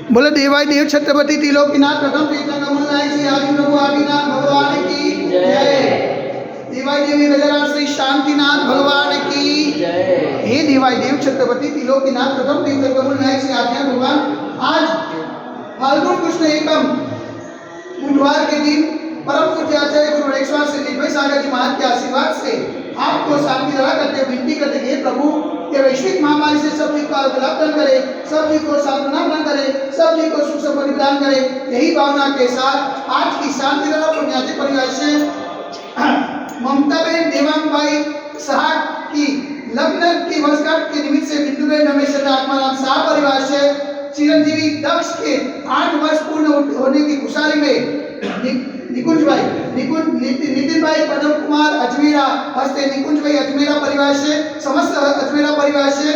बोले देवाय देव छत्रपति त्रिलोकीनाथ प्रथम तीर्थंकर मुनिनाथ श्री आदि प्रभु आदिनाथ भगवान की जय। देवाय देवी गजराज श्री शांतिनाथ भगवान की जय। हे देवाय देव छत्रपति त्रिलोकीनाथ प्रथम तीर्थंकर मुनिनाथ श्री आदिनाथ भगवान, आज फाल्गुन कृष्ण एकम बुधवार के दिन परम पूज्य आचार्य गुरु रेखवास से निर्भय सागर जी महाराज के आशीर्वाद से आपको शांति दया करते हुए विनती करते हैं, प्रभु ये वैश्विक महामारी से सब जी को लाभ प्रदान करे, सब जी को सांत्वना प्रदान करे, सब जी को सुख समृद्धि प्रदान करे। यही भावना के साथ आज की शांति दया पुण्याति परिवार से ममताबेन देवांग भाई साहब की लग्न की वर्षगांठ के निमित्त से बिंदुबेन रमेश आत्माराम साहब परिवार से चिरंजीवी दक्ष के 8 वर्ष पूर्ण होने की खुशहाली में निकुंज भाई नितिन भाई पदम कुमार अजमेरा हस्ते निकुंज भाई अजमेरा परिवार से समस्त अजमेरा परिवार से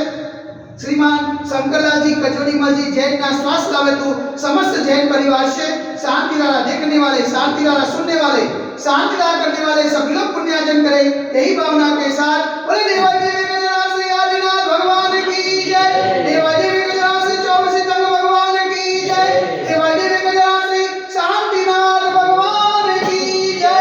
श्रीमान शंकरलाल जी कचौड़ीमल जी जैन ना स्वास्थ्य लावे तो समस्त जैन परिवार से शांति धारा देखने वाले, शांति धारा सुनने वाले, शांति धारा करने वाले सभी लोग पुण्यार्जन करें। यही भावना के साथ बोले देवाय देवी गजराज श्री आदिनाथ भगवान की जय। देवाय देवी गजराज श्री 24 सितंबर भगवान की जय। देवाय देवी गजराज श्री शांतिनाथ भगवान की जय।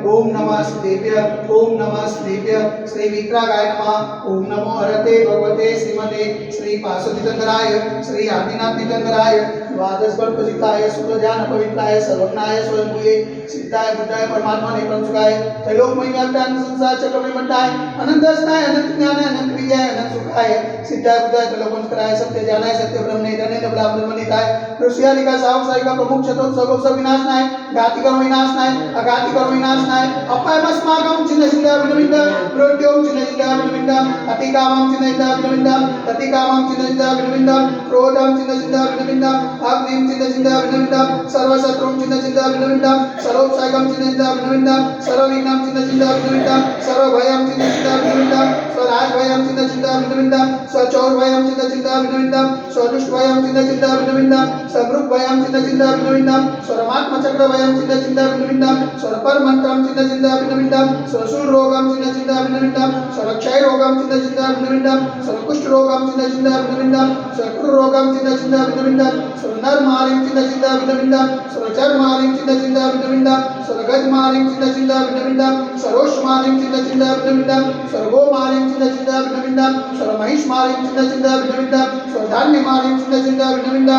ओम नमः सिद्धेभ्य, ओम नमः सिद्धेभ्य। श्री विक्रागाय नमः। ओम नमो हरते भगवते श्रीमते श्री पार्श्वतीर्थंकराय श्री आदिनाथ तीर्थंकराय द्वादश गणपतिताय शुक्रज्ञान पवित्राय सर्वज्ञाय स्वयंभूये सिद्धाय बुद्धाय परमात्मा ने परमसुखाय त्रैलोकमय व्याप्तान संसार चक्र में मंडाय अनंतस्ताय अनंत ज्ञानाय अनंत विजय अनंत सुखाय सिद्धाय बुद्धाय त्रैलोकमय सत्य ज्ञानाय सत्य ब्रह्म ने धन्य ब्रह्म ब्रह्मनिताय ऋषियालिका साहब साहिका प्रमुख चतुर्थ सगो सब विनाशनाय घाति कर्म विनाशनाय अघाति कर्म विनाशनाय अपायमस्माकं चिन्ह चिन्ह विनविन्द मृत्युं चिन्ह चिन्ह विनविन्द अतिकामं चिन्ह चिन्ह विनविन्द ततिकामं चिन्ह चिन्ह विनविन्द क्रोधं चिन्ह चिन्ह विनविन्द अग्निं चिन्ह चिन्ह विनविन्द सर्वशत्रुं चिन्ह चिन्ह विनविन्द सर्वोपसायकं चिन्ह चिन्ह विनविन्द सर्वविघ्नं चिन्ह चिन्ह विनविन्द सर्वभयं चिन्ह चिन्ह विनविन्द स्वराजभयं चिन्ह चिन्ह विनविन्द स्वचौरभयं चिन्ह चिन्ह विनविन्द स्वदुष्टभयं चिन्ह चिन्ह विनविन्द स्वमृगभयं चिन्ह चिन्ह विनविन्द स्वरमात्मचक्रभयं चिन्ह चिन्ह विनविन्द स्वरपरमन्त्रं चिन्ह चिन्ह विनविन्द स्वरशूलरोगं चिन्ह चिन्ह विनविन्द स्वरक्षयरोगं चिन्ह चिन्ह विनविन्द स्वरकुष्ठरोगं चिन्ह चिन्ह विनविन्द स्वरकुरुरोगं चिन्ह चिन्ह विनविन्द स्वरनरमालिं चिन्ह चिन्ह विनविन्द स्वरचर्मालिं चिन्ह चिन्ह विनविन्द स्वरगजमालिं चिन्ह चिन्ह विनविन्द स्वरोष्मालिं चिन्ह चिन्ह विनविन्द स्वरगोमालिं चिन्ह चिन्ह विनविन्द स्वरमहिष्मालिं चिन्ह चिन्ह विनविन्द स्वरधान्यमालिं चिन्ह चिन्ह विनविन्द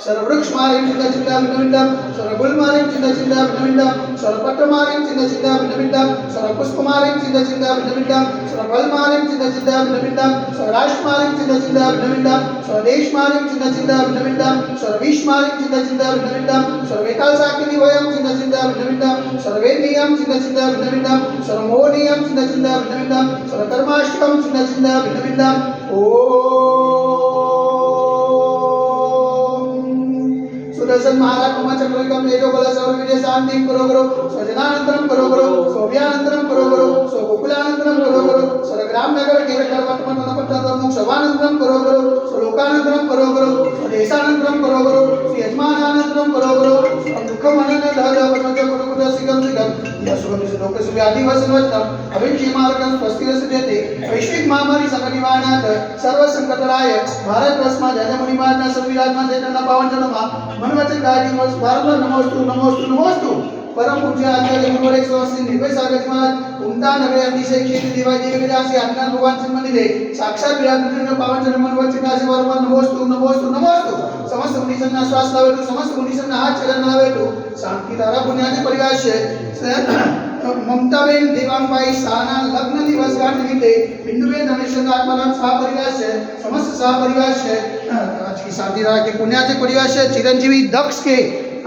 सर्ववृक्षमालिं चिन्ह चिन्ह विनविन्द सर्वगुलमालिं चिन्ह चिन्ह विनविन्द सर्वपत्रमालिं चिन्ह चिन्ह विनविन्द सर्वपुष्पमालिं चिन्ह चिन्ह विनविन्द सर्वफलमालिं चिन्ह चिन्ह विनविन्द सर्वराष्ट्रमालिं चिन्ह चिन्ह विनविन्द स्वदेशमालिं चिन्ह चिन्ह विनविन्द सर्वविश्वमालिं चिन्ह चिन्ह विनविन्द सर्वेकालसाकिनीवयं चिन्ह चिन्ह विनविन्द सर्वेन्द्रियं चिन्ह चिन्ह विनविन्द सर्वमोहनीयं चिन्ह चिन्ह विनविन्द सर्वकर्माष्टकं चिन्ह चिन्ह विनविन्द सुदर्शन महाराज मम चक्रविक्रम तेजो बल सर्व विजय शांति करो करो स्वजनानंतरम करो करो सोव्यानंतरम करो करो स्वगोकुलानंतरम करो करो स्वग्राम नगर केवल कर्मत्म तनपत्तम शवानंतरम करो करो स्वलोकानंतरम करो करो स्वदेशानंतरम करो करो यजमानानंतरम करो करो दुःखम अनन्य दहद वनज गुरुकुल सिगम सिगम यशोनि लोक सुव्याधि वसनवतम अभिक्षेमार्गम स्वस्तिरस देते वैश्विक महामारी संकट निवारणार्थ सर्व संकटराय भारत वर्षमा जय मुनि महाराज संविराजमान चैतन्य पावन जनमा मनवचन गादी मोस भारत नमोस्तु नमोस्तु नमोस्तु परम पूज्य आचार्य गुरु रेखवास श्री निर्भय सागर महाराज उमता नगर अतिशय क्षेत्र देवाय देवी गजासी श्री आदिनाथ भगवान से मंदिरे साक्षात विराजमान पावन जन मनवचन गादी वरमान नमोस्तु नमोस्तु नमोस्तु समस्त मुनिसंना श्वास लावे तो समस्त मुनिसंना हाथ चरण लावे तो शांति धारा पुण्याति परिवार से ममताबेन देवांगबाई साना लग्न दिवस गांठ निमित्ते बिंदुबेन रमेश आत्माराम साह परिवार से समस्त साह परिवार से आज की शांति धारा के पुण्याति परिवार से चिरंजीवी दक्ष के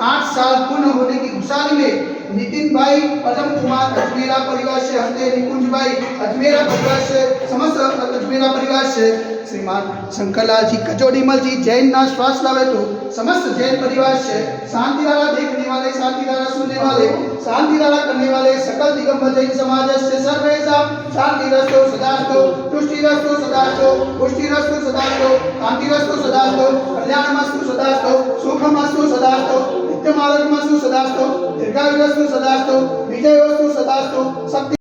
8 साल पूर्ण होने की खुशहाली में नितिन भाई पदम कुमार अजमेरा परिवार से हस्ते निकुंज भाई अजमेरा परिवार से समस्त अजमेरा परिवार से श्रीमान शंकरलाल जी कचौड़ीमल जी जैन ना श्वास लावे तो समस्त जैन परिवार से शांति धारा देखने वाले, शांति धारा सुनने वाले, शांति धारा करने वाले सकल दिगंबर जैन समाज से सर्वेशा शांतिरस्तु सदास्तु तुष्टिरस्तु सदास्तु पुष्टिरस्तु सदास्तु कांतिरस्तु सदास्तु कल्याणमस्तु सदास्तु सुखमस्तु सदास्तु नित्यमार्गमस्तु सदास्तु दीर्घायुरस्तु सदास्तु विजयोस्तु सदास्तु शक्ति